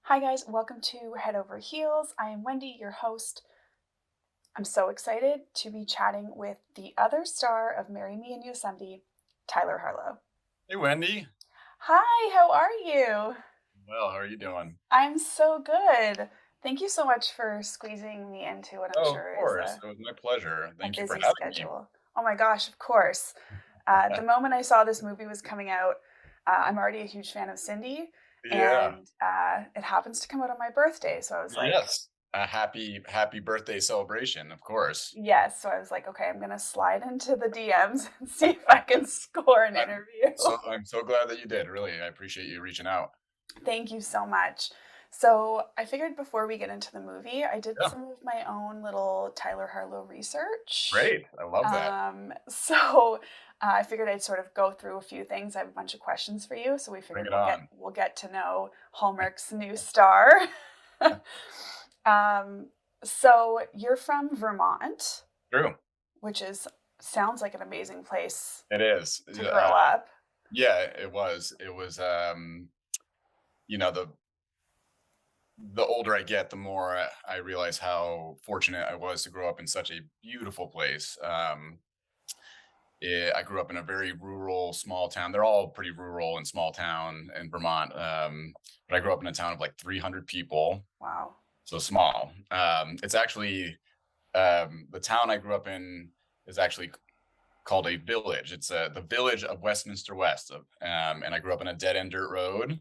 Hi, guys. Welcome to Head Over Heels. I am Wendy, your host. I'm so excited to be chatting with the other star of Marry Me in Yosemite, Tyler Harlow. Hey, Wendy. Hi, how are you? Well, how are you doing? I'm so good. Thank you so much for squeezing me into what I'm Oh, of sure is course. It was my pleasure. a Thank you for busy having me. schedule. Oh my gosh, of course. The moment I saw this movie was coming out, I'm already a huge fan of Cindy, Yeah. and it happens to come out on my birthday. So I was like, Yes. A happy birthday celebration, of course. yes, so I was like, "Okay, I'm gonna slide into the DMs and see if I can score an I'm interview." I'm so glad that you did. Really, I appreciate you reaching out. Thank you so much. So, I figured before we get into the movie, I did Yeah, some of my own little Tyler Harlow research. great. I love that. So, I figured I'd sort of go through a few things. I have a bunch of questions for you, so we Bring figured it we'll get on. we'll get to know Hallmark's new star. Um, so you're from Vermont, True. which is sounds like an amazing place It is. to grow up. Yeah, it was. It was you know, the older I get, the more I realize how fortunate I was to grow up in such a beautiful place. I grew up in a very rural, small town. They're all pretty rural and small town in Vermont. But I grew up in a town of like 300 people, Wow. so small. It's actually the town I grew up in is actually called a village. It's the village of Westminster West, and I grew up in a dead end dirt road.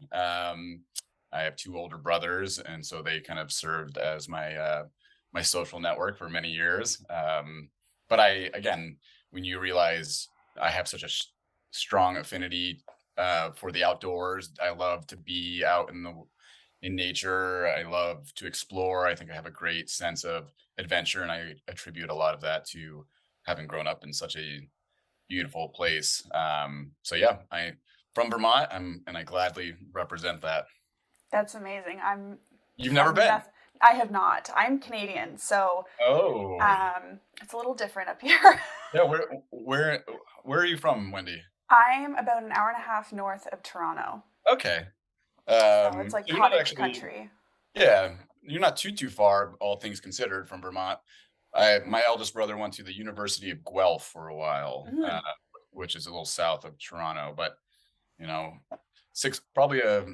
I have two older brothers, and so they kind of served as my social network for many years. But I again, when you realize I have such a strong affinity for the outdoors, I love to be out in nature. I love to explore. I think I have a great sense of adventure, and I attribute a lot of that to having grown up in such a beautiful place. So yeah, I from Vermont, and I gladly represent that. That's amazing. I'm You've never from been? nothing. I have not. I'm Canadian, so Oh, it's a little different up here. yeah. Where are you from, Wendy? I'm about an hour and a half north of Toronto, Okay. so it's like So you're not cottage actually, country. yeah, you're not too far, all things considered, from Vermont. My eldest brother went to the University of Guelph for a while, Mm. which is a little south of Toronto, but you know, probably a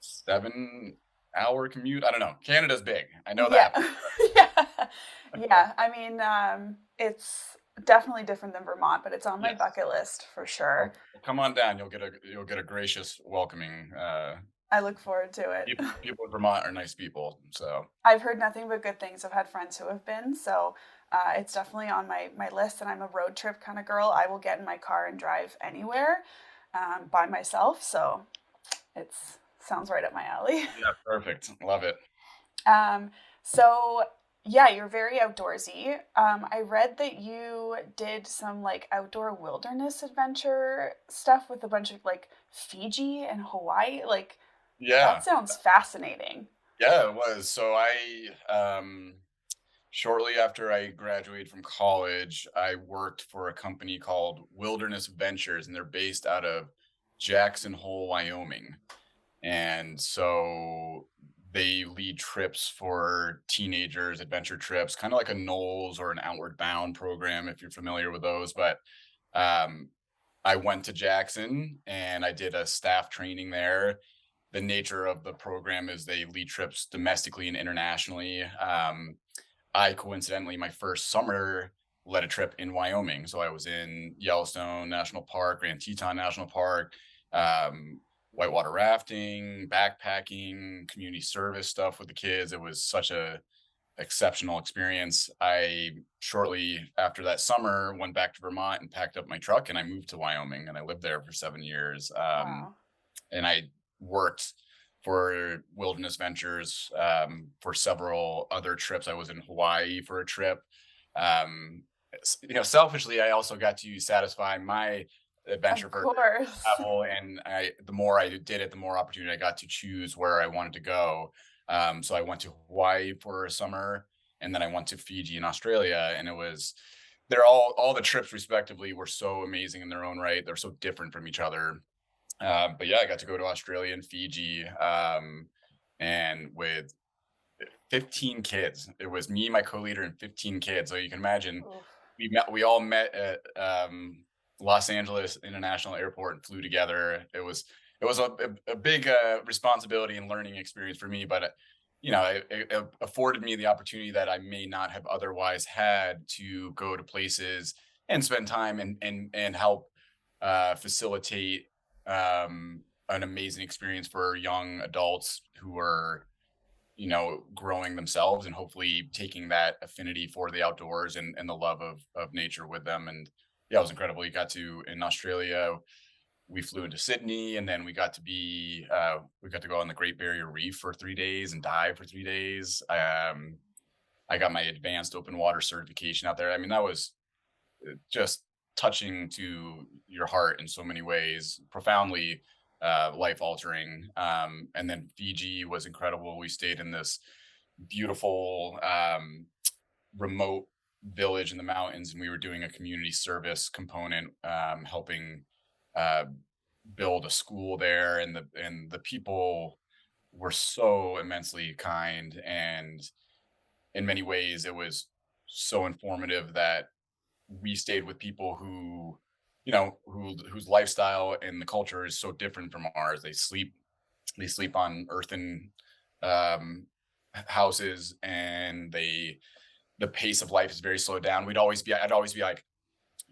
7 hour commute. I don't know. Canada's big. I know Yeah, that. yeah, yeah. I mean, it's definitely different than Vermont, but it's on my Yes. bucket list for sure. Well, come on down. You'll get a gracious welcoming. I look forward to it. People in Vermont are nice people. So I've heard nothing but good things. I've had friends who have been, so it's definitely on my list. And I'm a road trip kind of girl. I will get in my car and drive anywhere by myself. So it's sounds right up my alley. yeah, perfect. Love it. um, so yeah, you're very outdoorsy. I read that you did some like outdoor wilderness adventure stuff with a bunch of like Fiji and Hawaii. Like that Yeah, sounds fascinating. yeah, it was. So shortly after I graduated from college, I worked for a company called Wilderness Ventures, and they're based out of Jackson Hole, Wyoming. And so they lead trips for teenagers, adventure trips, kind of like a Knowles or an Outward Bound program, if you're familiar with those. But um, I went to Jackson and I did a staff training there. The nature of the program is they lead trips domestically and internationally. I coincidentally, my first summer led a trip in Wyoming. So I was in Yellowstone National Park, Grand Teton National Park, whitewater rafting, backpacking, community service stuff with the kids. It was such a exceptional experience. I shortly after that summer went back to Vermont and packed up my truck and I moved to Wyoming and I lived there for 7 years. Wow. And I worked for Wilderness Ventures for several other trips. I was in Hawaii for a trip. Selfishly, I also got to satisfy my adventure Of for course. travel, and the more I did it, the more opportunity I got to choose where I wanted to go. So I went to Hawaii for a summer, and then I went to Fiji in Australia, and they're all the trips respectively were so amazing in their own right. They're so different from each other. But yeah, I got to go to Australia and Fiji. and with 15 kids. It was me, my co-leader, and 15 kids. So you can imagine Oof. we all met at Los Angeles International Airport and flew together. It was a big responsibility and learning experience for me, but it afforded me the opportunity that I may not have otherwise had to go to places and spend time and help facilitate an amazing experience for young adults who are growing themselves and hopefully taking that affinity for the outdoors and the love of nature with them. And yeah, it was incredible. You got to in Australia, we flew into Sydney, and then we got to go on the Great Barrier Reef for 3 days and dive for 3 days. I got my advanced open water certification out there. I mean, that was just touching to your heart in so many ways, profoundly life altering. And then Fiji was incredible. We stayed in this beautiful remote village in the mountains, and we were doing a community service component, helping uh, build a school there, and the people were so immensely kind, and in many ways it was so informative that we stayed with people who whose lifestyle and the culture is so different from ours. They sleep on earthen um houses, and the pace of life is very slowed down. I'd always be like,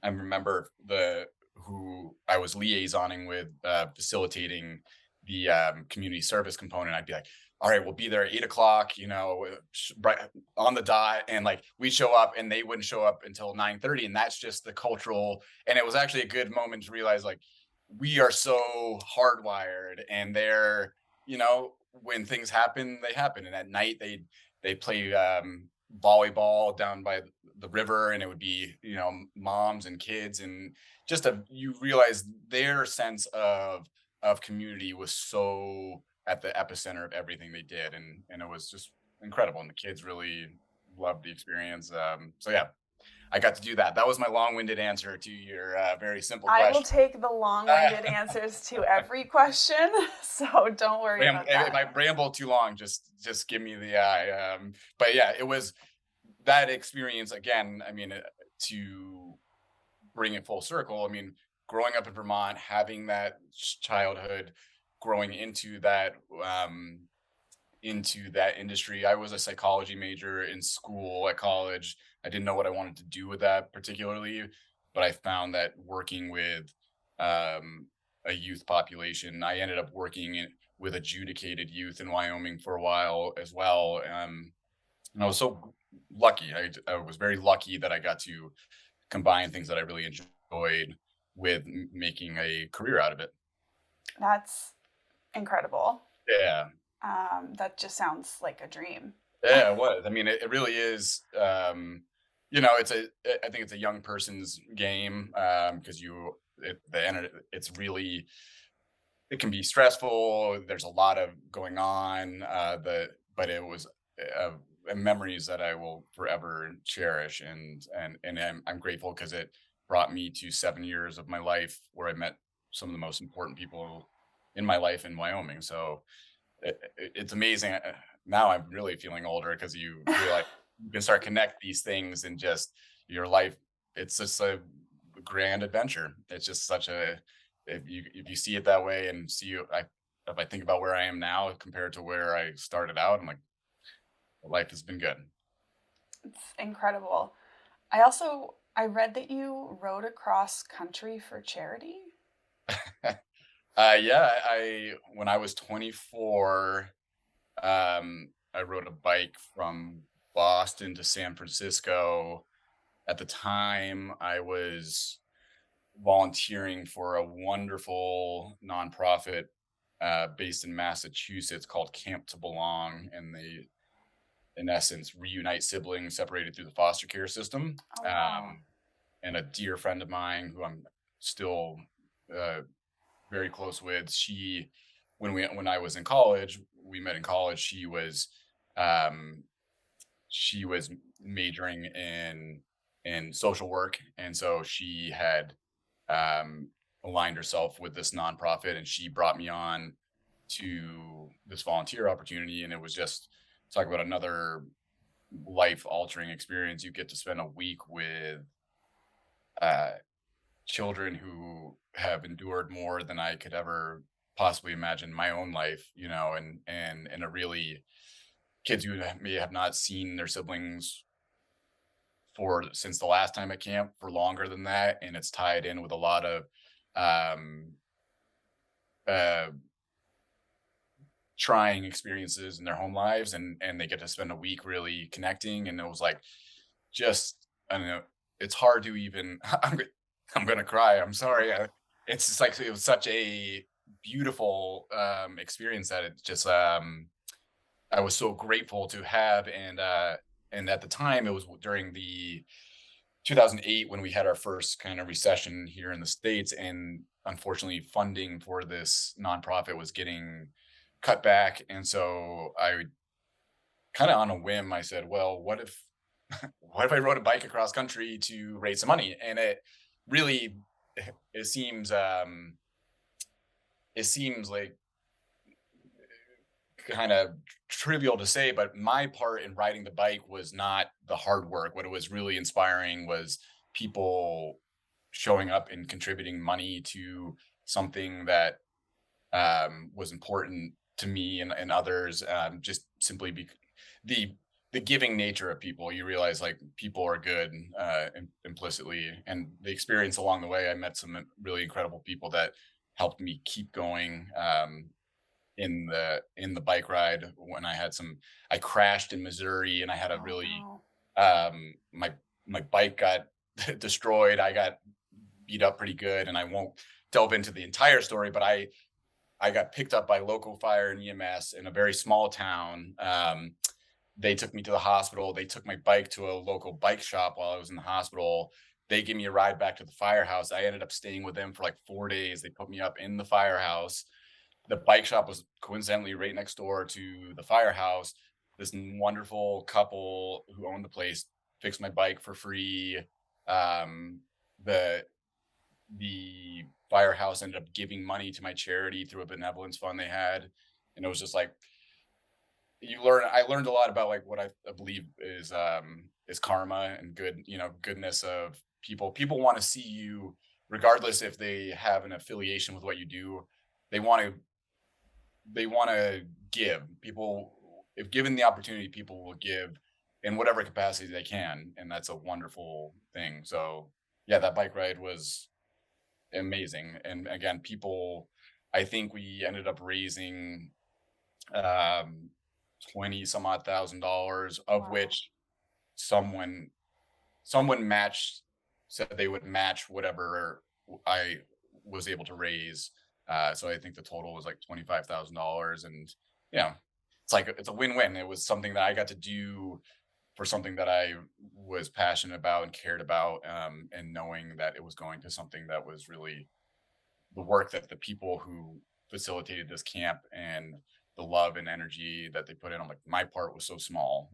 I remember the who I was liaisoning with, facilitating the community service component. I'd be like, "All right, we'll be there at 8 o'clock, right on the dot." And like we'd show up, and they wouldn't show up until 9:30, and that's just the cultural. And it was actually a good moment to realize, like, we are so hardwired, and when things happen, they happen. And at night, they play volleyball down by the river, and it would be moms and kids, and you realize their sense of community was so at the epicenter of everything they did, and it was just incredible, and the kids really loved the experience. So yeah, I got to do that. That was my long-winded answer to your very simple I will question. take the long-winded answers to every question, so don't worry about If that. I ramble too long, just give me the eye. But yeah, it was that experience again. I mean, to bring it full circle, I mean, growing up in Vermont, having that childhood, growing um, into that industry. I was a psychology major in school at college. I didn't know what I wanted to do with that particularly, but I found that working with um, a youth population, I ended up with adjudicated youth in Wyoming for a while as well. And I was so lucky. I was very lucky that I got to combine things that I really enjoyed with making a career out of it. That's incredible. Yeah. That just sounds like a dream. Yeah, it was. I mean, it really is. I think it's a young person's game, because it's really, it can be stressful. There's a lot of going on. But it was uh, memories that I will forever cherish, and I'm grateful because it brought me to 7 years of my life where I met some of the most important people in my life in Wyoming. So it's amazing. Now I'm really feeling older because you realize you can start connect these things, and just your life. It's just a grand adventure. It's just such a if you see it that way, and if I think about where I am now compared to where I started out, I'm like, life has been good. It's incredible. I read that you rode across country for charity. Yeah, I when I was 24, I rode a bike from Boston to San Francisco. At the time, I was volunteering for a wonderful nonprofit based in Massachusetts called Camp to Belong, and they, in essence, reunite siblings separated through the foster care system. Oh wow. Um, and a dear friend of mine who I'm still uh, very close with, when I was in college, we met in college. Um, she was majoring in social work, and so she had um, aligned herself with this nonprofit, and she brought me on to this volunteer opportunity, and it was just talk about another life altering experience. You get to spend a week with uh, children who have endured more than I could ever possibly imagine in my own life, and a really kids who may have not seen their siblings for since the last time at camp for longer than that, and it's tied in with a lot of um, uh, trying experiences in their home lives, and they get to spend a week really connecting, and it was like just I don't know, it's hard to even I'm gonna cry. I'm sorry. It's just like it was such a beautiful experience that it just I was so grateful to have, and at the time it was during the 2008 when we had our first kind of recession here in the states, and unfortunately funding for this nonprofit was getting cut back, and so I kind of on a whim I said, well, what if I rode a bike across country to raise some money? And it really it seems it seems like kind of trivial to say, but my part in riding the bike was not the hard work. What it was really inspiring was people showing up and contributing money to something that was important to me and others. Just simply the the giving nature of people. You realize like people are good implicitly, and the experience along the way. I met some really incredible people that helped me keep going. In the bike ride when I crashed in Missouri, and I had a Oh really no. my bike got destroyed. I got beat up pretty good, and I won't delve into the entire story, but I got picked up by local fire and EMS in a very small town. They took me to the hospital. They took my bike to a local bike shop while I was in the hospital. They gave me a ride back to the firehouse. I ended up staying with them for like 4 days. They put me up in the firehouse. The bike shop was coincidentally right next door to the firehouse. This wonderful couple who owned the place fixed my bike for free. Um, the the firehouse ended up giving money to my charity through a benevolence fund they had, and it was just like I learned a lot about like what I believe is karma and goodness of people. People want to see you regardless if they have an affiliation with what you do. They want to they want to give. People, if given the opportunity, people will give in whatever capacity they can, and that's a wonderful thing. So yeah, that bike ride was amazing. And again, people, I think we ended up raising um 20 some odd $1,000, of Wow. which someone someone matched said they would match whatever I was able to raise. So I think the total was like $25,000, and you know, it's a win-win. It was something that I got to do for something that I was passionate about and cared about, and knowing that it was going to something that was really the work that the people who facilitated this camp and the love and energy that they put in. I'm like, my part was so small.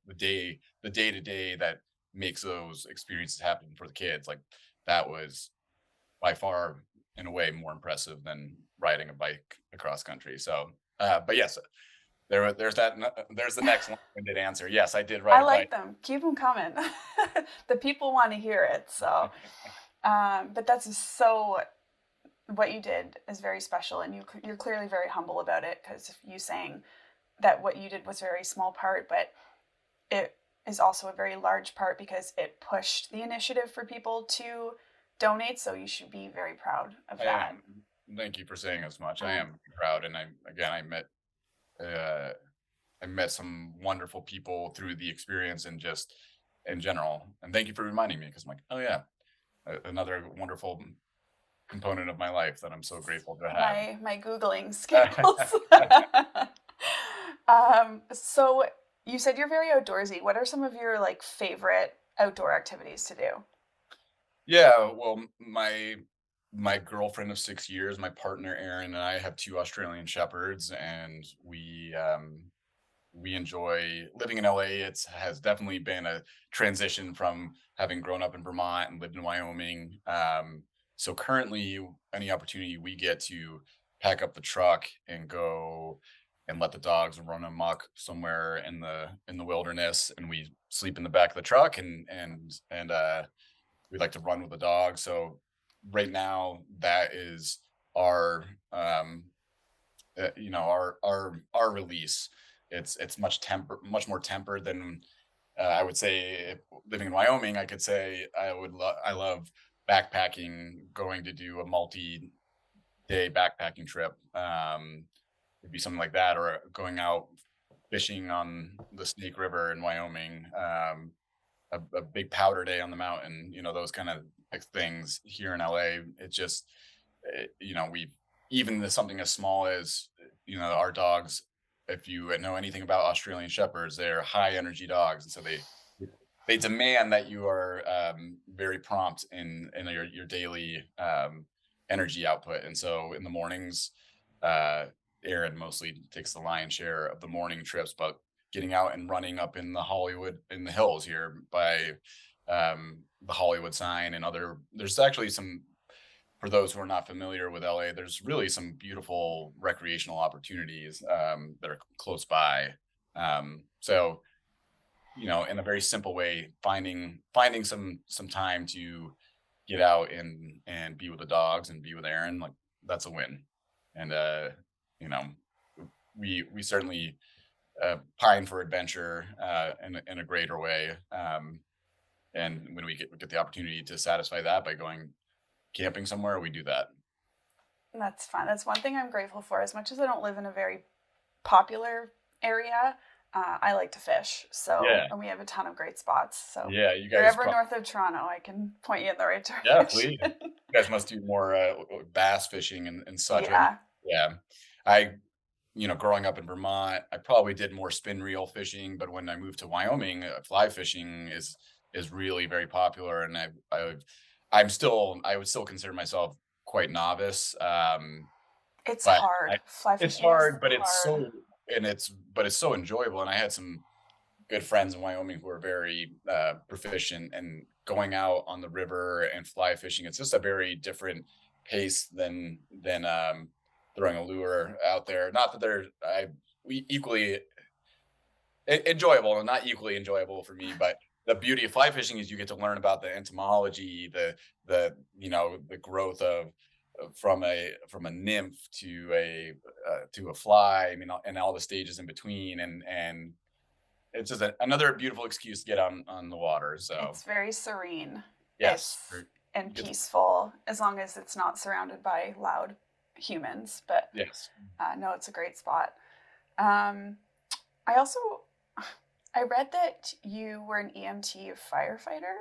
The day to day that makes those experiences happen for the kids, like that was by far, in a way, more impressive than riding a bike across country. So, but yes, there's the next long-winded answer. Yes, I did I ride a bike. like them. Keep them coming. The people want to hear it. So, but that's just so what you did is very special, and you're clearly very humble about it because you saying that what you did was a very small part, but it is also a very large part because it pushed the initiative for people to donate. So you should be very proud of I that. am. Thank you for saying as much. I Um, am proud, and uh, I met some wonderful people through the experience and just in general. And thank you for reminding me because I'm like, oh yeah, another wonderful component of my life that I'm so grateful to have. my googling skills. So you said you're very outdoorsy. What are some of your like favorite outdoor activities to do? Yeah, well, my girlfriend of 6 years, my partner Erin, and I have two Australian shepherds, and we enjoy living in LA. It's has definitely been a transition from having grown up in Vermont and lived in Wyoming. So currently, any opportunity we get to pack up the truck and go and let the dogs run amok somewhere in the wilderness, and we sleep in the back of the truck, and we like to run with the dog. So right now that is our our release. It's much more tempered than I would say. If living in Wyoming, I could say I love backpacking, going to do a multi-day backpacking trip. It'd be something like that, or going out fishing on the Snake River in Wyoming. A big powder day on the mountain, those kind of like things here in LA. It just, we even something as small as, our dogs. If you know anything about Australian Shepherds, they're high energy dogs. And so they demand that you are very prompt in your daily energy output. And so in the mornings, uh, Aaron mostly takes the lion's share of the morning trips, but getting out and running up in the Hollywood in the hills here by the Hollywood sign and there's actually some, for those who are not familiar with LA, there's really some beautiful recreational opportunities that are close by. So, in a very simple way, finding some time to get out and be with the dogs and be with Aaron, like that's a win. And you know, we certainly pine for adventure in a greater way. And when we get the opportunity to satisfy that by going camping somewhere, we do that. That's fun. That's one thing I'm grateful for. As much as I don't live in a very popular area, I like to fish. So, Yeah, and we have a ton of great spots. So, yeah. You if you're guys, ever north of Toronto, I can point you in the right yeah, direction. please. You guys must do more bass fishing and such. Yeah, Yeah, I growing up in Vermont, I probably did more spin reel fishing, but when I moved to Wyoming, fly fishing is really very popular, and I would still consider myself quite novice. it's But hard. I Fly it's fishing is hard, but hard. it's so enjoyable, and I had some good friends in Wyoming who are very proficient, and going out on the river and fly fishing. It's just a very different pace than throwing a lure out there. Not that we equally enjoyable and not equally enjoyable for me, but the beauty of fly fishing is you get to learn about the entomology, the growth of from a nymph to a fly. I mean, and all the stages in between, and it's just another beautiful excuse to get on the water. So It's very serene. yes, It's and you get to, peaceful as long as it's not surrounded by loud humans. But yes, no, it's a great spot. Um, I also I read that you were an EMT firefighter.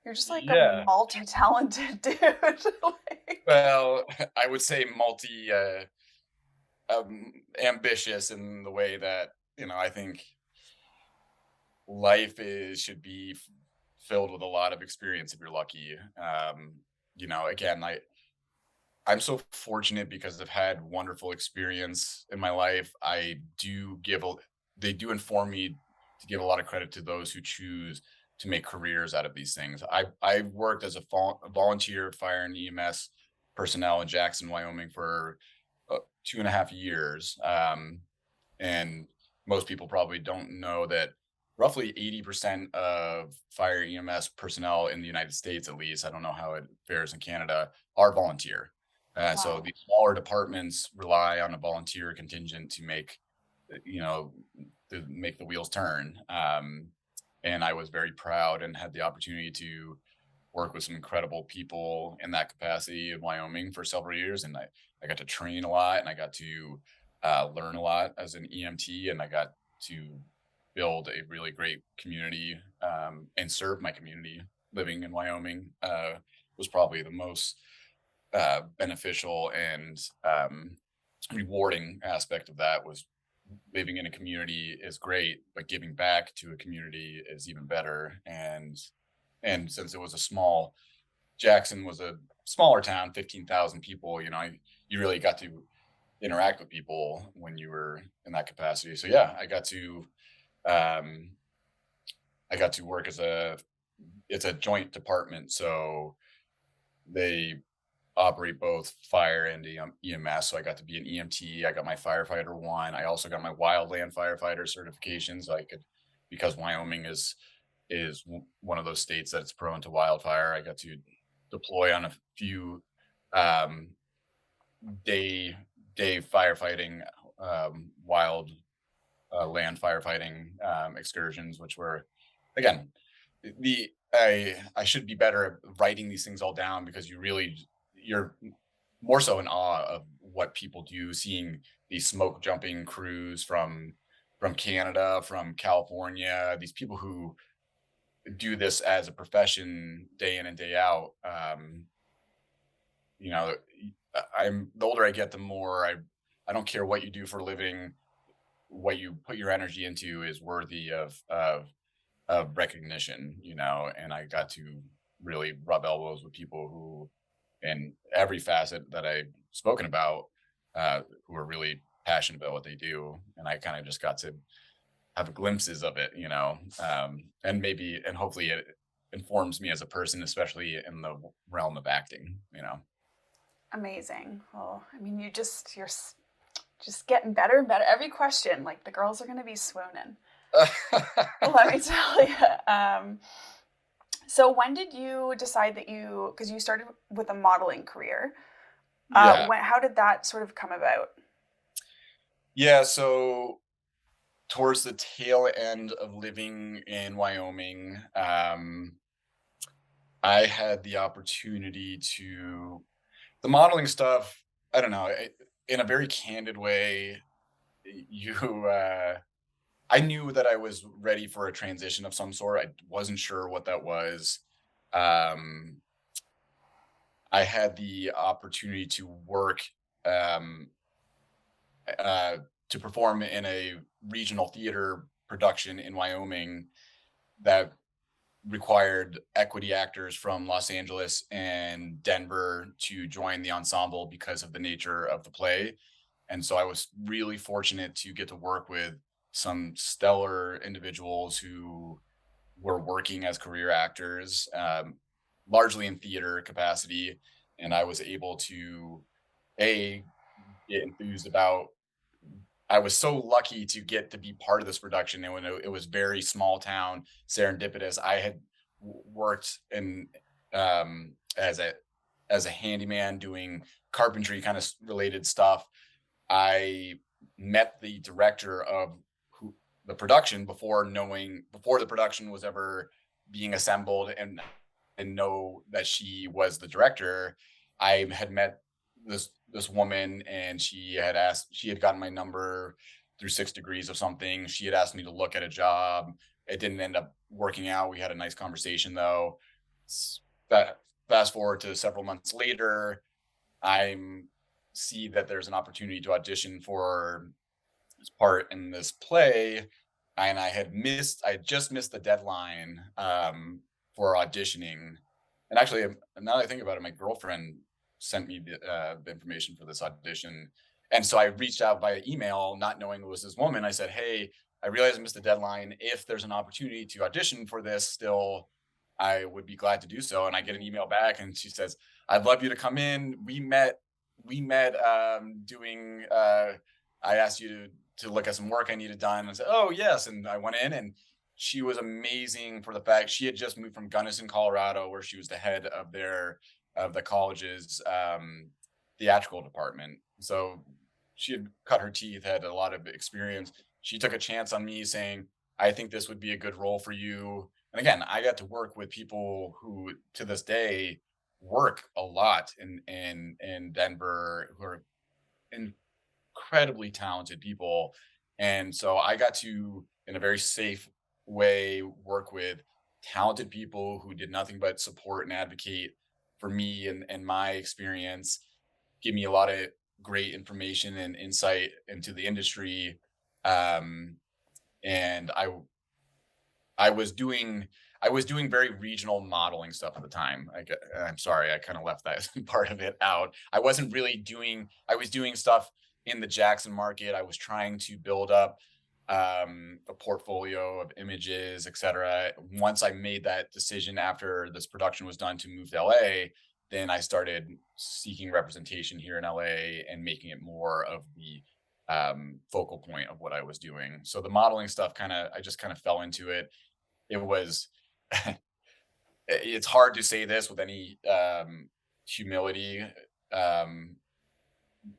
You're just like a yeah. multi-talented dude. like, Well, I would say ambitious in the way that I think life is should be filled with a lot of experience if you're lucky. Again, I'm so fortunate because I've had wonderful experience in my life. They do inform me to give a lot of credit to those who choose to make careers out of these things. I worked as a volunteer fire and EMS personnel in Jackson, Wyoming for 2.5 years. And most people probably don't know that roughly 80% of fire EMS personnel in the United States, at least, I don't know how it fares in Canada, are volunteer. So wow, these smaller departments rely on a volunteer contingent you know, to make the wheels turn. And I was very proud and had the opportunity to work with some incredible people in that capacity in Wyoming for several years. And I got to train a lot, and I got to learn a lot as an EMT, and I got to build a really great community and serve my community. Living in Wyoming was probably the most beneficial and rewarding aspect of that. Was living in a community is great, but giving back to a community is even better. And since it was a small Jackson was a smaller town, 15,000 people, you really got to interact with people when you were in that capacity. So yeah, um I got to work it's a joint department. So they operate both fire and EMS. So I got to be an EMT. I got my firefighter one. I also got my wildland firefighter certification. So I could, because Wyoming is one of those states that's prone to wildfire. I got to deploy on a few um, day day firefighting, wild land firefighting excursions, which were again the I should be better at writing these things all down because you're more so in awe of what people do, seeing these smoke jumping crews from Canada, from California, these people who do this as a profession day in and day out. You know, I'm the older I get, the more I don't care what you do for a living, what you put your energy into is worthy of recognition, you know, and I got to really rub elbows with people who in every facet that I've spoken about, who are really passionate about what they do. And I kind of just got to have glimpses of it, you know, and hopefully it informs me as a person, especially in the realm of acting, you know. Amazing. Well, I mean, just getting better and better. Every question, like the girls are going to be swooning. Let me tell you. So when did you decide that because you started with a modeling career, Yeah. how did that sort of come about? Yeah. So towards the tail end of living in Wyoming, I had the opportunity to the modeling stuff. I don't know, in a very candid way. You, I knew that I was ready for a transition of some sort. I wasn't sure what that was. Um, I had the opportunity to work um, uh, to perform in a regional theater production in Wyoming that required equity actors from Los Angeles and Denver to join the ensemble because of the nature of the play. And so I was really fortunate to get to work with some stellar individuals who were working as career actors, largely in theater capacity. And I was able to, A, get enthused about I was so lucky to get to be part of this production, and when it was very small town, serendipitous. I had worked in as a handyman doing carpentry kind of related stuff. I met the director of the production before the production was ever being assembled, and know that she was the director. I had met this woman, and she had gotten my number through 6 degrees of something. She had asked me to look at a job. It didn't end up working out. We had a nice conversation though. That fast forward to several months later, I'm see that there's an opportunity to audition for this part in this play, and I had just missed the deadline for auditioning. And actually, now that I think about it, my girlfriend sent me the information for this audition, and so I reached out via email, not knowing it was this woman. I said, "Hey, I realize I missed the deadline. If there's an opportunity to audition for this, still, I would be glad to do so." And I get an email back, and she says, "I'd love you to come in. We met doing. I asked you to look at some work I needed done." I said, "Oh yes," and I went in, and she was amazing for the fact she had just moved from Gunnison, Colorado, where she was the head of the college's theatrical department. So she had cut her teeth, had a lot of experience. She took a chance on me, saying, "I think this would be a good role for you." And again, I got to work with people who, to this day, work a lot in Denver, who are incredibly talented people. And so I got to, in a very safe way, work with talented people who did nothing but support and advocate for me and my experience, give me a lot of great information and insight into the industry. Um, and I was doing I was doing very regional modeling stuff at the time. I'm sorry, I kind of left that part of it out. I was doing stuff in the Jackson market. I was trying to build up a portfolio of images, etc. Once I made that decision after this production was done to move to LA, then I started seeking representation here in LA and making it more of the focal point of what I was doing. So the modeling stuff I just kind of fell into it. It was, it's hard to say this with any humility. Um,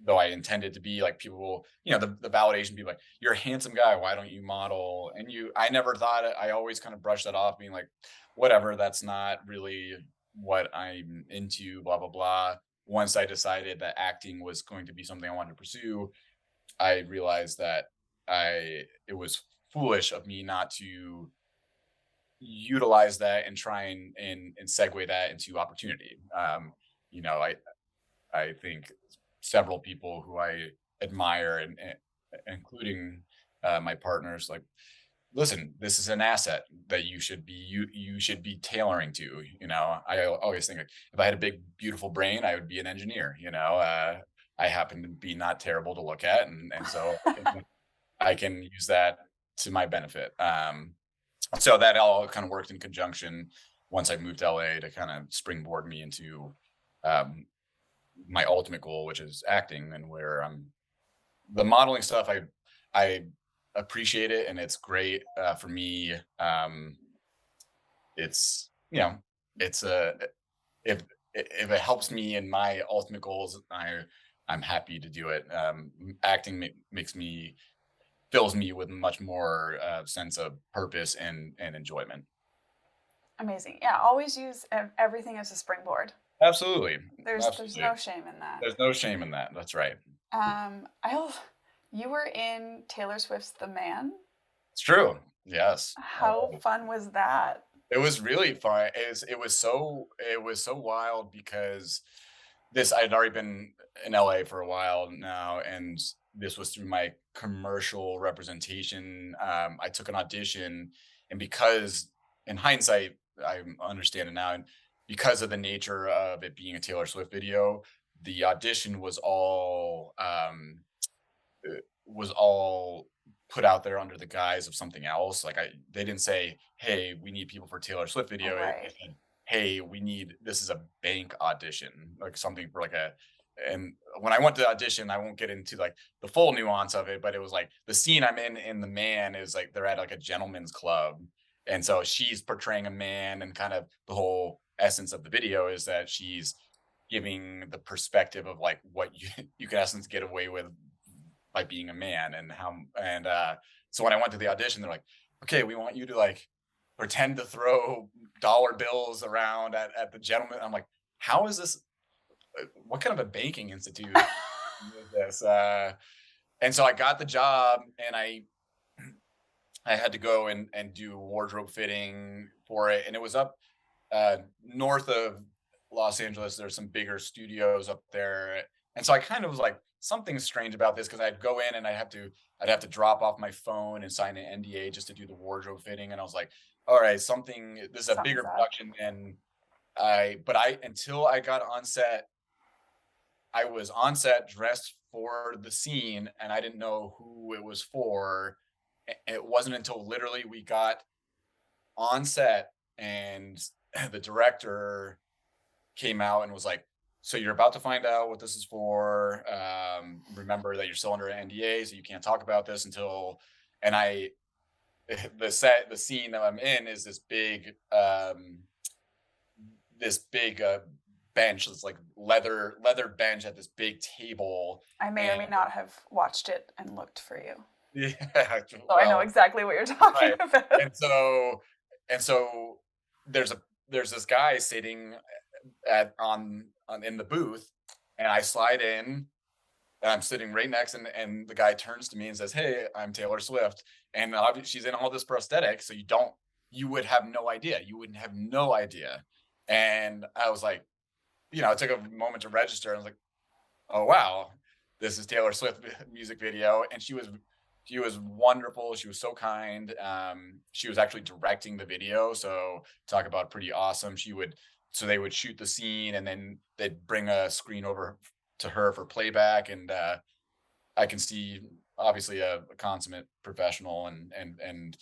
though I intended to be like people will, the validation people like, you're a handsome guy. Why don't you model? And I never thought it, I always kind of brushed that off being like, whatever, that's not really what I'm into, blah, blah, blah. Once I decided that acting was going to be something I wanted to pursue, I realized that it was foolish of me not to utilize that and try and segue that into opportunity. You know, I think several people who I admire, and including my partners, like, listen, this is an asset that you should be tailoring to. I always think like, if I had a big beautiful brain, I would be an engineer. I happen to be not terrible to look at, and so I can use that to my benefit. So that all kind of worked in conjunction once I moved to LA to kind of springboard me into um, my ultimate goal, which is acting, and where the modeling stuff. I appreciate it, and it's great for me. It's it's if if it helps me in my ultimate goals, I'm happy to do it. Acting makes me fills me with much more sense of purpose and enjoyment. Amazing. Yeah, always use everything as a springboard. Absolutely, There's absolutely. no shame in that. There's no shame in that. That's right. I you were in Taylor Swift's The Man. It's true. Yes. How fun was that? It was really fun. It was so wild because this I'd already been in LA for a while now, and this was through my commercial representation. I took an audition, and because in hindsight, I understand it now, and because of the nature of it being a Taylor Swift video, the audition was all put out there under the guise of something else. Like they didn't say, "Hey, we need people for Taylor Swift video." It Right. said, "Hey, this is a bank audition, like something for like a." And when I went to audition, I won't get into like the full nuance of it, but it was like the scene I'm in The Man is like they're at like a gentleman's club, and so she's portraying a man, and kind of the whole essence of the video is that she's giving the perspective of like what you can essence get away with by being a man, and how. And so when I went to the audition, they're like, okay, we want you to like pretend to throw dollar bills around at the gentleman. I'm like, how is this, what kind of a banking institute is this? And so I got the job, and I had to go and do wardrobe fitting for it, and it was up north of Los Angeles. There's some bigger studios up there, and so I kind of was like, something's strange about this, because I'd go in and I'd have to drop off my phone and sign an NDA just to do the wardrobe fitting, and I was like, all right, this is a bigger Something's up. production than but until I got on set, I was on set dressed for the scene, and I didn't know who it was for. It wasn't until literally we got on set, and the director came out and was like, "So you're about to find out what this is for. Remember that you're still under an NDA, so you can't talk about this until." And the scene that I'm in is this big bench. It's like leather bench at this big table, I may or and may not have watched it and looked for you. yeah, So I know well, exactly what you're talking right. about. And so there's a there's this guy sitting at on in the booth, and I slide in, and I'm sitting right next, and the guy turns to me and says, "Hey, I'm Taylor Swift." And obviously she's in all this prosthetic, so you would have no idea. You wouldn't have no idea. And I was like, it took a moment to register. I was like, oh wow, this is Taylor Swift music video. And she was wonderful. She was so kind. She was actually directing the video, so talk about pretty awesome. So they would shoot the scene, and then they'd bring a screen over to her for playback. And I can see, obviously, a consummate professional, and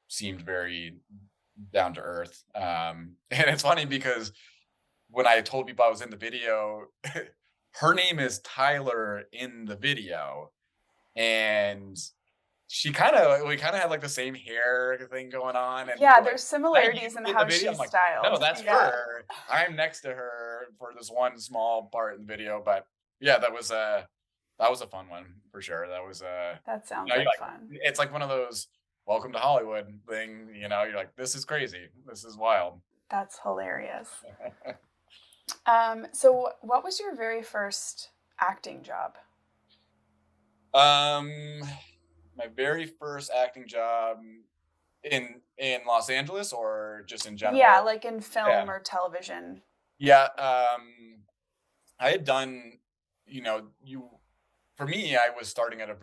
seemed very down to earth. And it's funny because when I told people I was in the video, her name is Tyler in the video, and we kind of had like the same hair thing going on, and Yeah, people are like, there's "That you similarities in in the how video?" I'm she's like, "No, styled. that's Yeah, her. I'm next to her for this one small part in the video." But yeah, that was a fun one for sure. That was that you sounds know, you're like like, fun. it's like one of those welcome to Hollywood thing, you know, you're like, this is crazy. This is wild. That's hilarious. So what was your very first acting job? Um my very first acting job in Los Angeles or just in Yeah, general? like in Yeah. film or television. Yeah, I had done, you know, you for me, I was starting at um,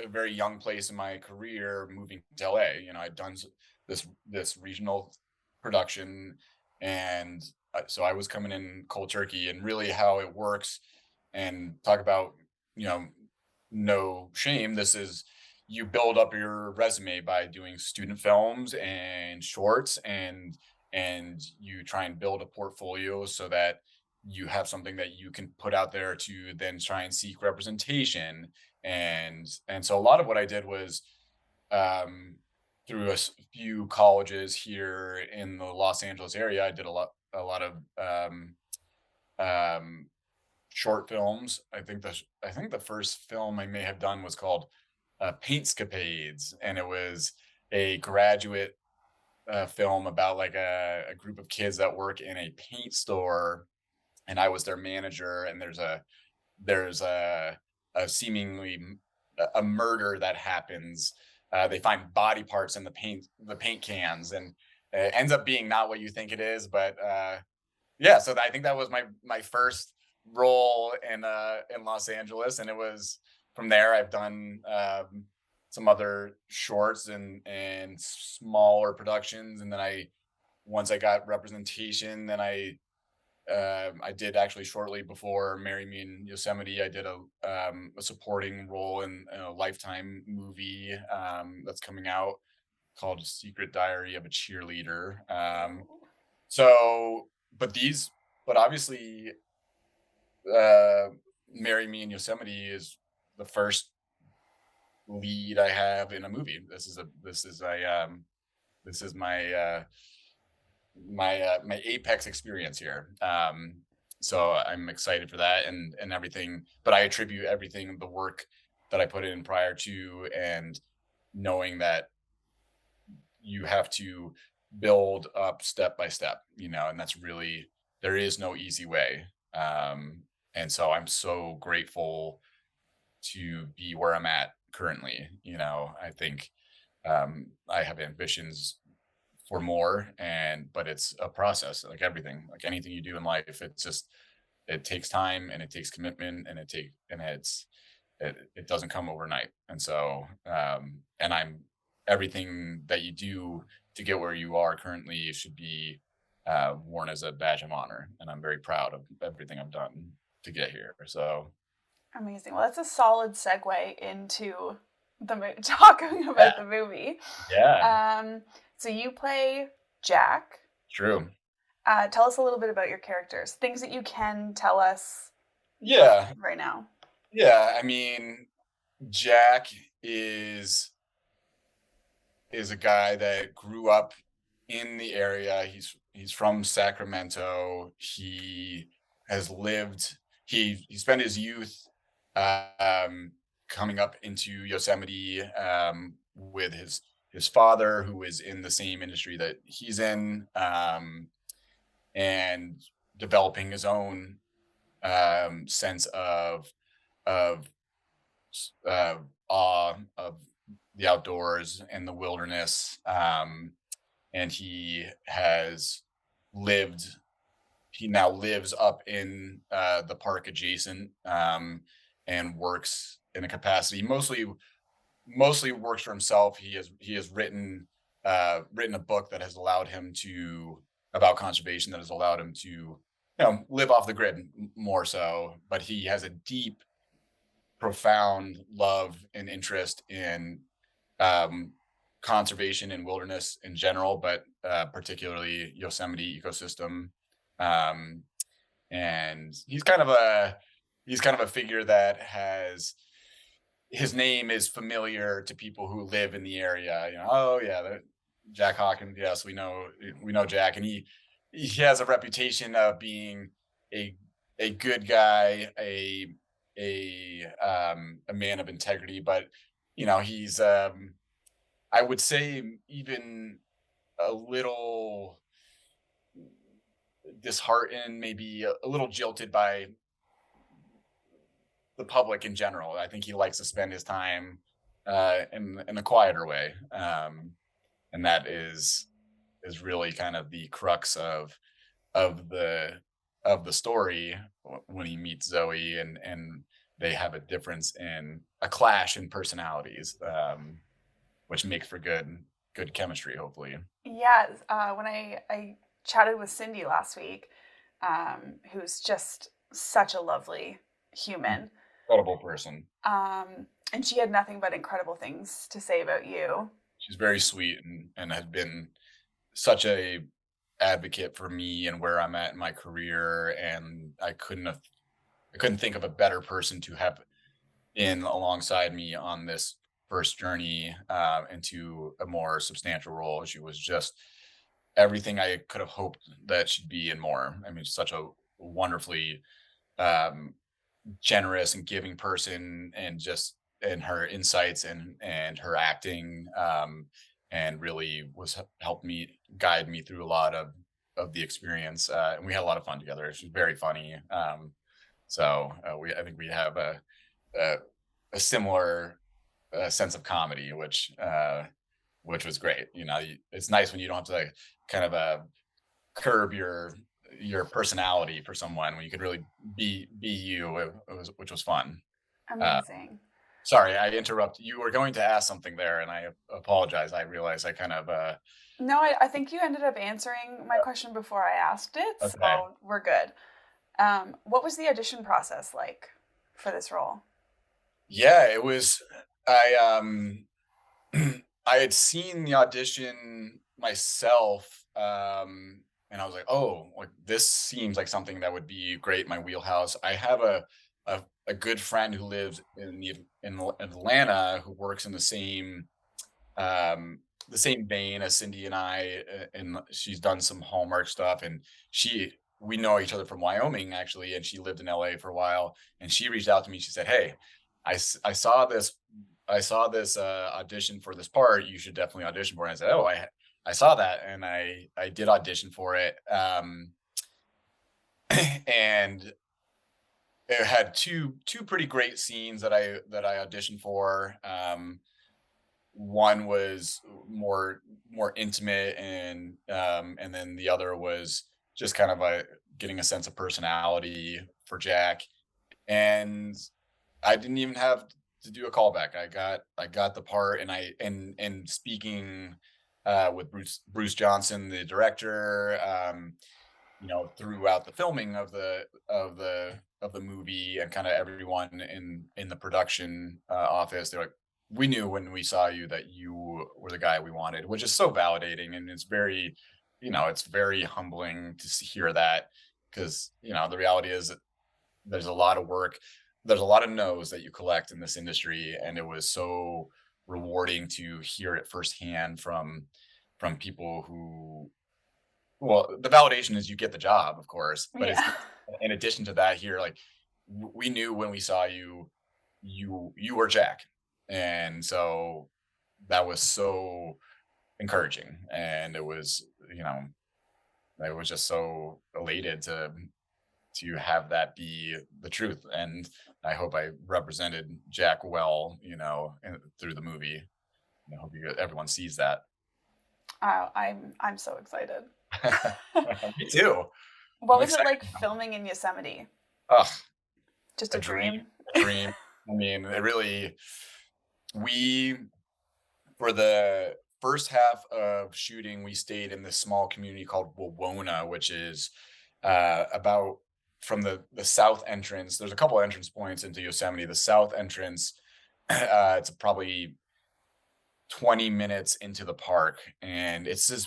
a very young place in my career, moving to LA. You know, I'd done this regional production, and so I was coming in cold turkey. And really, how it works, and talk about, you know, no shame. This is, you build up your resume by doing student films and shorts, and you try and build a portfolio so that you have something that you can put out there to then try and seek representation. And so a lot of what I did was, um, through few colleges here in the Los Angeles area, I did a lot of um, short films. I think the first film I may have done was called Paintscapades, and it was a graduate film about like a group of kids that work in a paint store, and I was their manager. And there's a seemingly a murder that happens. They find body parts in the paint cans, and it ends up being not what you think it is. But yeah, so I think that was my first role in Los Angeles, and it was from there I've done some other shorts and smaller productions, and then I once I got representation, then I did actually shortly before Marry Me in Yosemite. I did a supporting role in a Lifetime movie that's coming out called Secret Diary of a Cheerleader. So, but but obviously, uh, Marry Me in Yosemite is the first lead I have in a movie. This is my apex experience here. So I'm excited for that and everything. But I attribute everything, the work that I put in prior to, and knowing that you have to build up step by step, you know, and that's really, there is no easy way. And so I'm so grateful to be where I'm at currently. You know, I think I have ambitions for more, but it's a process, like everything, like anything you do in life. It's just, it takes time and it takes commitment, and it doesn't come overnight. And so and I'm everything that you do to get where you are currently should be worn as a badge of honor, and I'm very proud of everything I've done to get here. So Amazing. Well, that's a solid segue into talking yeah, about the movie. yeah, So you play Jack. true. Tell us a little bit about your characters. Things that you can tell us Yeah, right now. yeah. I mean, Jack is is a guy that grew up in the area. He's from Sacramento. He has lived. He spent his youth um, coming up into Yosemite with his father, who is in the same industry that he's in, and developing his own sense of uh, awe of the outdoors and the wilderness. And lived, he now lives up in the park adjacent, and works in a capacity, mostly works for himself. He has written a book that has allowed him to, about conservation, that has allowed him to, you know, live off the grid more so. But he has a deep, profound love and interest in um, conservation and wilderness in general, but particularly Yosemite ecosystem. Um, and he's kind of a figure that has his name is familiar to people who live in the area. You know, oh yeah, Jack Hawkins. Yes, we know Jack, and he has a reputation of being a a good guy, a man of integrity. But you know, he's I would say even a little disheartened, maybe a little jilted by the public in general. I think he likes to spend his time in a quieter way, and that is really kind of the crux of the of the story when he meets Zoe and they have a difference in a clash in personalities, which makes for good chemistry, hopefully. Yeah, when I chatted with Cindy last week, who's just such a lovely human, Incredible person. and she had nothing but incredible things to say about you. She's very sweet and has been such a advocate for me and where I'm at in my career. And I couldn't think of a better person to have in alongside me on this first journey into a more substantial role. She was just everything I could have hoped that she'd be and more. I mean, such a wonderfully um, generous and giving person, and just in her insights and her acting, and really helped me guide me through a lot of the experience, and we had a lot of fun together. She's very funny, so we I think we have a, a similar sense of comedy, which was great. You know, it's nice when you don't have to like kind of curb your personality for someone when you can really be you. Which was fun. Uh, Amazing. Sorry, I interrupted. You were going to ask something there, and I apologize. I realized I kind of No, I think you ended up answering my question before I asked it, okay. so we're good. What was the audition process like for this role? Yeah, it was. I I had seen the audition myself, and I was like, "Oh, like this seems like something that would be great in my wheelhouse." I have a good friend who lives in Atlanta who works in the same vein as Cindy and I, and she's done some Hallmark stuff, and she we know each other from Wyoming actually, and she lived in LA for a while, and she reached out to me. She said, "Hey, I saw this audition for this part. You should definitely audition for it." And I said, "Oh, I saw that, and I did audition for it." And it had two pretty great scenes that I auditioned for. One was more intimate, and then the other was just kind of a getting a sense of personality for Jack. And I didn't even have to do a callback. I got the part, and and speaking with Bruce Johnson, the director, you know, throughout the filming of the movie, and kind of everyone in the production office, they're like, "We knew when we saw you that you were the guy we wanted," which is so validating, and it's very, you know, it's very humbling to hear that, because you know the reality is there's a lot of work, there's a lot of no's that you collect in this industry, and it was so rewarding to hear it firsthand from people who, well, the validation is you get the job, of course, but it's Yeah. in addition to that here, like we knew when we saw you were Jack, and so that was so encouraging, and it was, you know, I was just so elated to have that be the truth. And I hope I represented Jack well, you know, through the movie. I hope everyone sees that. I'm so excited. Me too. What I'm was it excited. like filming in Yosemite? Oh, Just a a dream, dream. a dream. I mean, it really, we, for the first half of shooting, we stayed in this small community called Wawona, which is about from the south entrance. There's a couple entrance points into Yosemite. The south entrance, it's probably 20 minutes into the park, and it's this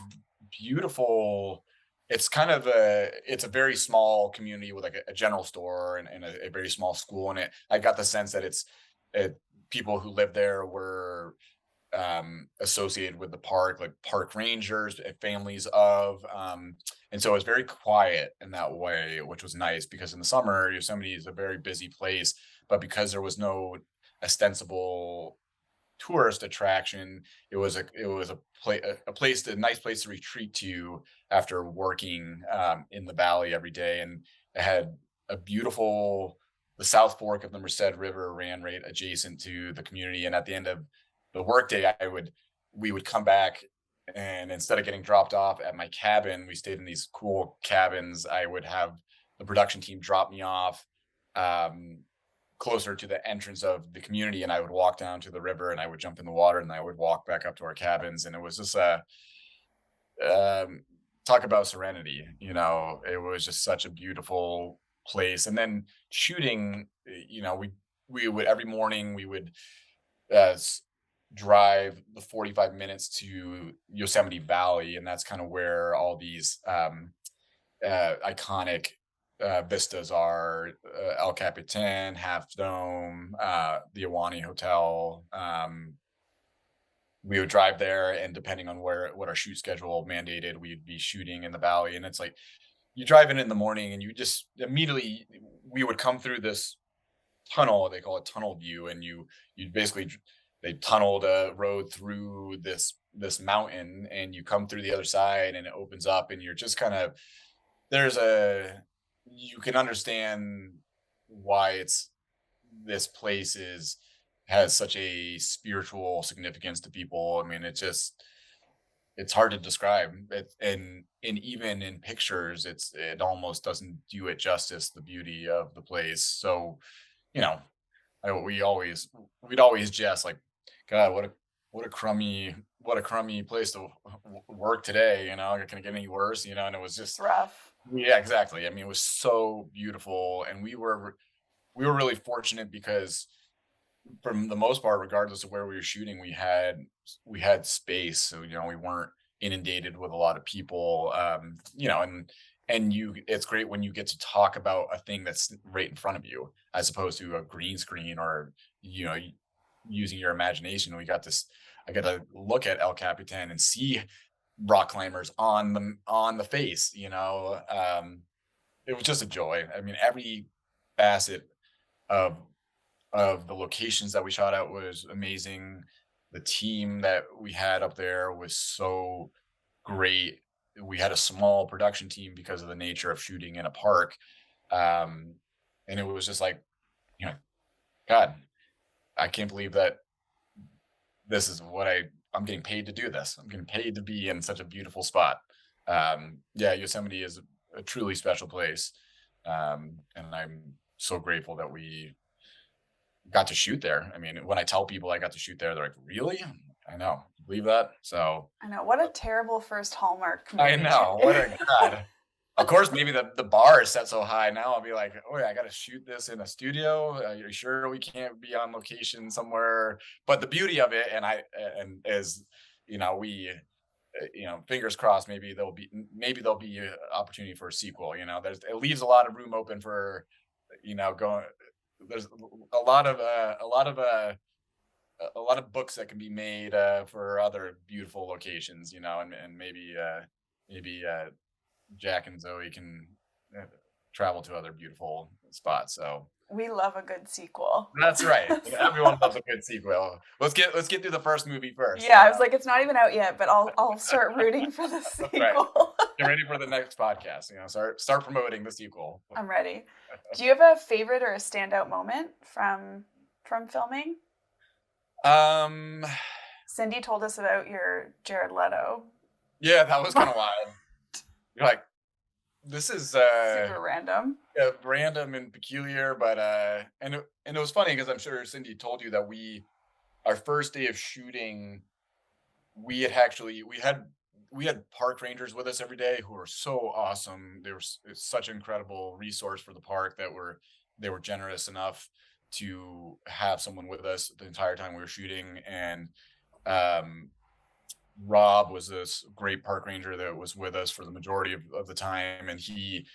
beautiful, it's kind of it's a very small community with like a general store and a very small school in it. I got the sense that it, people who live there were associated with the park, like park rangers, families of, and so it was very quiet in that way, which was nice because in the summer Yosemite is a very busy place, but because there was no ostensible tourist attraction, it was a place, a nice place to retreat to after working in the valley every day, and it had a beautiful, the South Fork of the Merced River ran right adjacent to the community, and at the end of the workday, I would we would come back, and instead of getting dropped off at my cabin, we stayed in these cool cabins. I would have the production team drop me off um, closer to the entrance of the community, and I would walk down to the river and I would jump in the water and I would walk back up to our cabins, and it was just a um, talk about serenity. It was just such a beautiful place. And then shooting, we would every morning we would uh, s- drive the 45 minutes to Yosemite Valley, and that's kind of where all these iconic vistas are, El Capitan, Half Dome, the Awani Hotel. We would drive there, and depending on what our shoot schedule mandated, we'd be shooting in the valley. And it's like you drive in the morning, and you just immediately, we would come through this tunnel. They call it tunnel view, and you basically they tunneled a road through this mountain, and you come through the other side, and it opens up, and you're just kind of there's a you can understand why it's this place is has such a spiritual significance to people. I mean, it's hard to describe it, and even in pictures, it almost doesn't do it justice, the beauty of the place. So, you know, we'd always jest like, God, what a crummy place to work today. Can it get any worse? And it was It's just, rough. yeah, exactly. I mean, it was so beautiful, and we were really fortunate because from the most part, regardless of where we were shooting, we had space, so we weren't inundated with a lot of people. It's great when you get to talk about a thing that's right in front of you, as opposed to a green screen or using your imagination. I got to look at El Capitan and see rock climbers on the face. It was just a joy. I mean, every facet of the locations that we shot at was amazing. The team that we had up there was so great. We had a small production team because of the nature of shooting in a park. Um, and it was just like, you know, God, I can't believe that this is I'm getting paid to do this. I'm getting paid to be in such a beautiful spot. Yeah, Yosemite is a truly special place. And I'm so grateful that we got to shoot there. I mean, when I tell people I got to shoot there, they're like, "Really?" I know. You believe that? So I know. What a terrible first Hallmark I movie. know. What a god. Of course, maybe the bar is set so high now. I'll be like, "Oh yeah, I got to shoot this in a studio. Are you sure we can't be on location somewhere?" But the beauty of it, and is, we, fingers crossed. Maybe there'll be an opportunity for a sequel. It leaves a lot of room open for, going. There's a lot of books that can be made for other beautiful locations, and maybe Jack and Zoe can uh, travel to other beautiful spots. So We love a good sequel. that's right. So, Everyone loves a good sequel. Let's get through the first movie first. yeah, I was like, it's not even out yet, but I'll start rooting for the Right. sequel. Get ready for the next podcast. Start promoting the sequel. I'm ready. Do you have a favorite or a standout moment from filming? Um, Cindy told us about your Jared Leto. yeah, that was kind of wild. You're like, this is Super random. random and peculiar, but and it was funny because I'm sure Cindy told you that our first day of shooting, we had park rangers with us every day who were so awesome. It's such an incredible resource for the park that they were generous enough to have someone with us the entire time we were shooting. And um, Rob was this great park ranger that was with us for the majority of the time, and he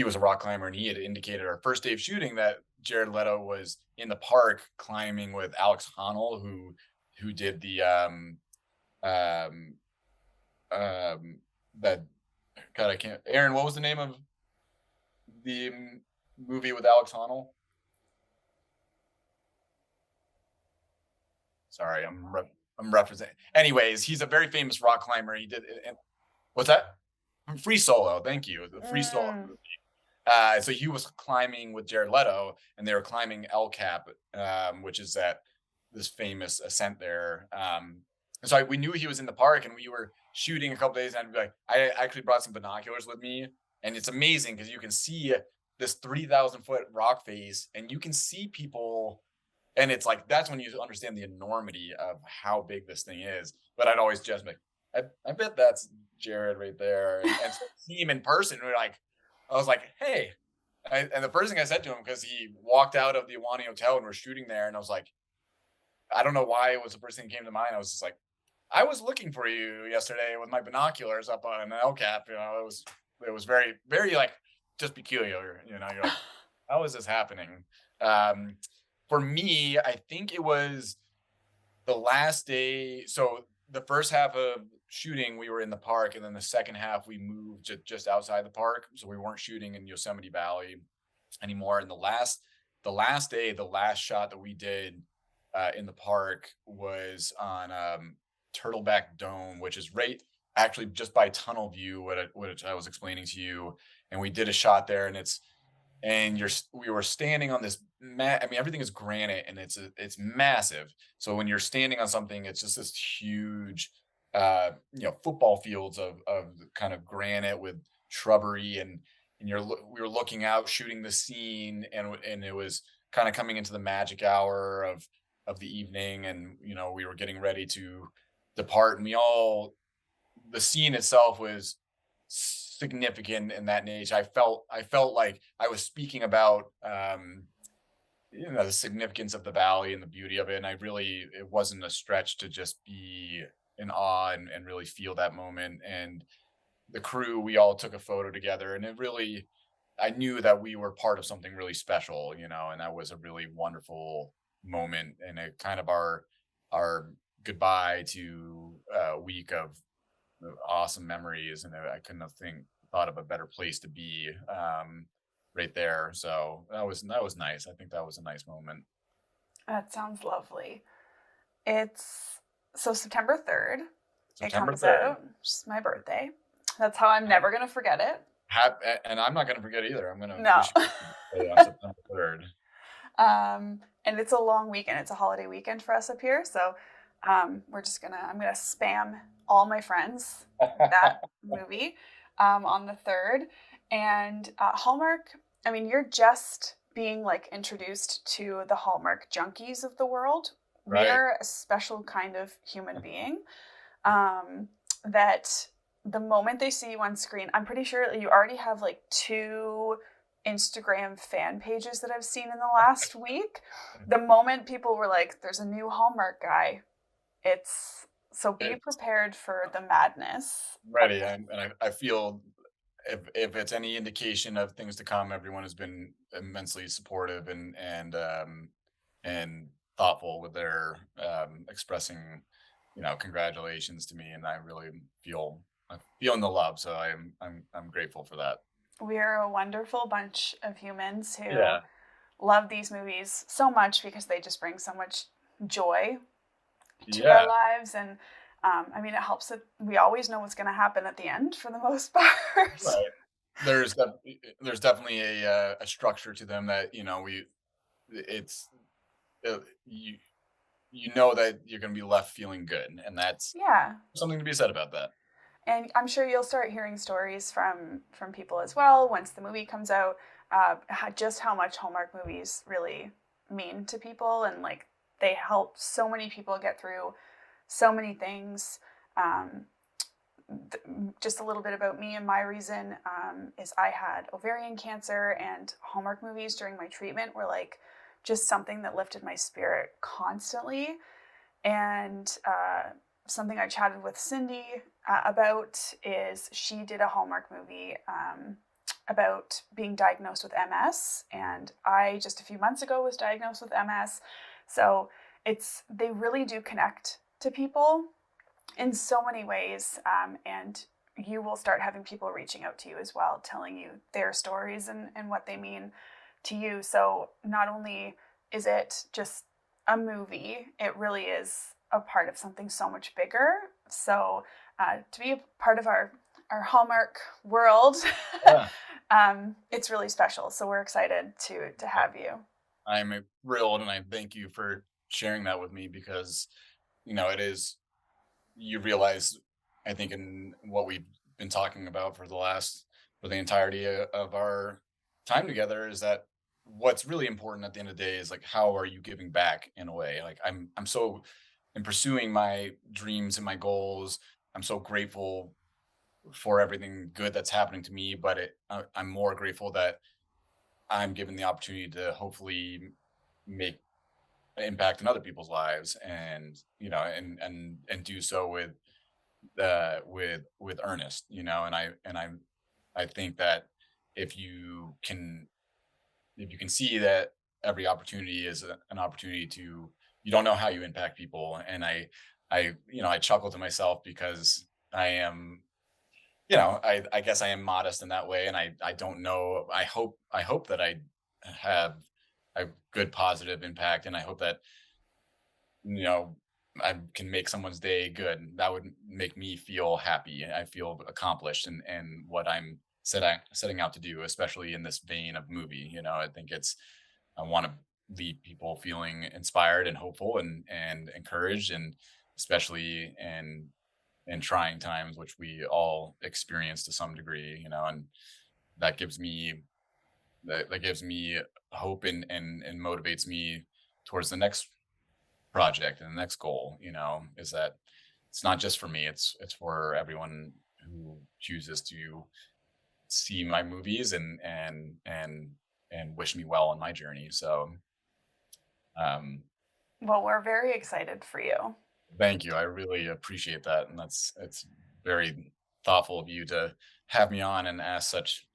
was a rock climber, and he had indicated our first day of shooting that Jared Leto was in the park climbing with Alex Honnold, who did the um that God I can't Aaron, what was the name of the movie with Alex Honnold? Sorry, I'm referencing. Anyways, he's a very famous rock climber. He did and what's that? Free Solo. Thank you. The Free Solo. Mm. So he was climbing with Jared Leto, and they were climbing El Cap, which is that this famous ascent there. And so we knew he was in the park, and we were shooting a couple days, and I'd be like, I actually brought some binoculars with me, and it's amazing because you can see this 3,000-foot rock face, and you can see people, and it's like that's when you understand the enormity of how big this thing is. But I'd always just be like, I bet that's Jared right there, and so see him in person, we're like, I was like, hey. And the first thing I said to him, because he walked out of the Awani Hotel and we're shooting there, and I was like, I don't know why it was the first thing that came to mind. I was just like, I was looking for you yesterday with my binoculars up on an El Cap. It was very, very like just peculiar. You're like, how is this happening? Um, for me, I think it was the last day. So the first half of shooting, we were in the park, and then the second half we moved to just outside the park, so we weren't shooting in Yosemite Valley anymore. And the last day, the last shot that we did in the park was on Turtleback Dome, which is right actually just by Tunnel View, what I was explaining to you. And we did a shot there, and we were standing on this I mean, everything is granite, and it's massive. So when you're standing on something, it's just this huge football fields of kind of granite with shrubbery, and we were looking out shooting the scene, and it was kind of coming into the magic hour of the evening, and we were getting ready to depart, and the scene itself was significant in that age. I felt like I was speaking about the significance of the valley and the beauty of it. And it wasn't a stretch to just be in awe and really feel that moment. And the crew, we all took a photo together, and I knew that we were part of something really special, and that was a really wonderful moment, and it kind of our goodbye to a week of awesome memories. And I couldn't have thought of a better place to be right there. So that was nice. I think that was a nice moment. That sounds lovely. It's so September 3rd. It September comes 3rd. out. It's my birthday. That's how I'm never going to forget it. And I'm not going to forget either. I'm going to No. wish you a birthday on September 3rd. And it's a long weekend. It's a holiday weekend for us up here. So I'm going to spam all my friends that movie on the 3rd. And Hallmark, I mean, you're just being like introduced to the Hallmark junkies of the world. Right. We're a special kind of human being that the moment they see you on screen, I'm pretty sure you already have like 2 Instagram fan pages that I've seen in the last week. The moment people were like, there's a new Hallmark guy, so be prepared for the madness. Ready. And I feel if it's any indication of things to come, everyone has been immensely supportive and thoughtful with their expressing, congratulations to me, and I'm feeling the love. So I'm grateful for that. We're a wonderful bunch of humans who Yeah. love these movies so much because they just bring so much joy to Yeah. our lives. And I mean, it helps that we always know what's going to happen at the end for the most part. Right. There's definitely a structure to them that it's you know that you're going to be left feeling good, and that's Yeah. something to be said about that. And I'm sure you'll start hearing stories from people as well once the movie comes out, just how much Hallmark movies really mean to people, and like they help so many people get through so many things. Just a little bit about me and my reason is I had ovarian cancer, and Hallmark movies during my treatment were like just something that lifted my spirit constantly. And something I chatted with Cindy about is she did a Hallmark movie about being diagnosed with MS, and I just a few months ago was diagnosed with MS. So they really do connect to people in so many ways, and you will start having people reaching out to you as well, telling you their stories and what they mean to you. So not only is it just a movie, it really is a part of something so much bigger. So to be a part of our Hallmark world, Yeah. it's really special. So we're excited to have you. I'm thrilled, and I thank you for sharing that with me because it is, you realize, I think, in what we've been talking about for the entirety of our time together, is that what's really important at the end of the day is like, how are you giving back in a way? Like, I'm so, in pursuing my dreams and my goals, I'm so grateful for everything good that's happening to me, but I'm more grateful that I'm given the opportunity to hopefully make an impact in other people's lives, and and do so with earnest, and I think that if you can see that every opportunity is an opportunity to, you don't know how you impact people. And I chuckle to myself because I am, I guess I am modest in that way, and I don't know. I hope that I have a good positive impact, and I hope that you know I can make someone's day good. That would make me feel happy. I feel accomplished and what I'm setting out to do, especially in this vein of movie. I think I want to leave people feeling inspired and hopeful and encouraged, and especially in trying times, which we all experience to some degree. And that gives me that gives me hope, and motivates me towards the next project and the next goal. Is that it's not just for me, it's for everyone who chooses to see my movies and wish me well on my journey. So um Well, we're very excited for you. thank you. I really appreciate that, and it's very thoughtful of you to have me on and ask such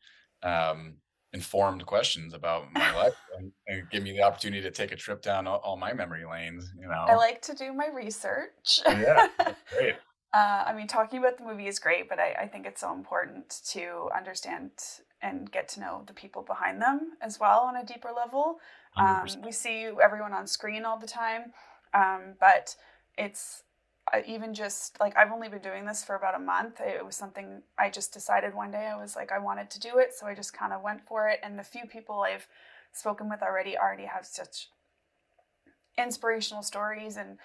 um informed questions about my life, and give me the opportunity to take a trip down all my memory lanes. I like to do my research. Yeah, that's great. I mean, talking about the movie is great, but I think it's so important to understand and get to know the people behind them as well on a deeper level. 100%. We see everyone on screen all the time, but it's even just like I've only been doing this for about a month. It was something I just decided one day. I was like, I wanted to do it, so I just kind of went for it. And the few people I've spoken with already have such inspirational stories and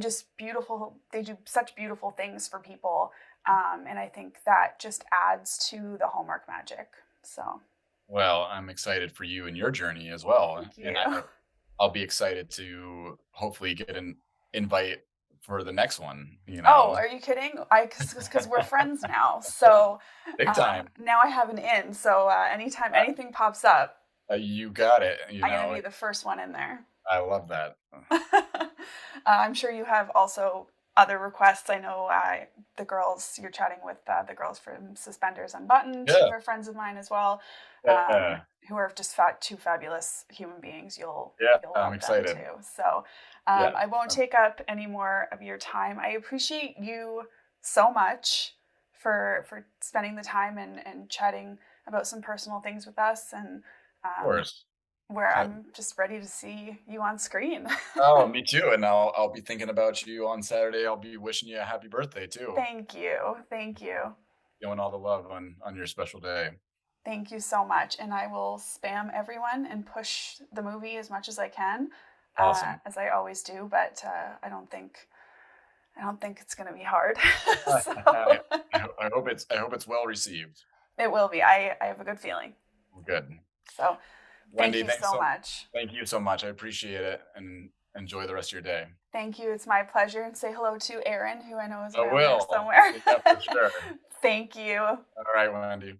just beautiful, they do such beautiful things for people, and I think that just adds to the Hallmark magic. So Well, I'm excited for you and your journey as well, thank and you. I'll be excited to hopefully get an invite for the next one. Oh, are you kidding? I because we're friends now, so Big time. now I have an in, so anytime anything pops up, You got it. I'm gonna be the first one in there. I love that. I'm sure you have also other requests. I know the girls, you're chatting with the girls from Suspenders Unbuttoned, who Yeah, are friends of mine as well, yeah, who are just two fabulous human beings. yeah. You'll I'm love them excited. too. So Yeah, I won't take up any more of your time. I appreciate you so much for spending the time and chatting about some personal things with us, and of um, course. where Uh, I'm just ready to see you on screen. Oh, me too. And I'll be thinking about you on Saturday. I'll be wishing you a happy birthday too. Thank you. Thank you. Feeling all the love on your special day. Thank you so much. And I will spam everyone and push the movie as much as I can, Awesome. as I always do. But I don't think it's going to be hard. So I hope it's well received. it will be. I have a good feeling. Good. So thank Wendy, you so much. thank you so much. I appreciate it, and enjoy the rest of your day. Thank you. It's my pleasure. And say hello to Aaron, who I know is I around there will. somewhere. Yeah, for sure. Thank you. All right, Wendy.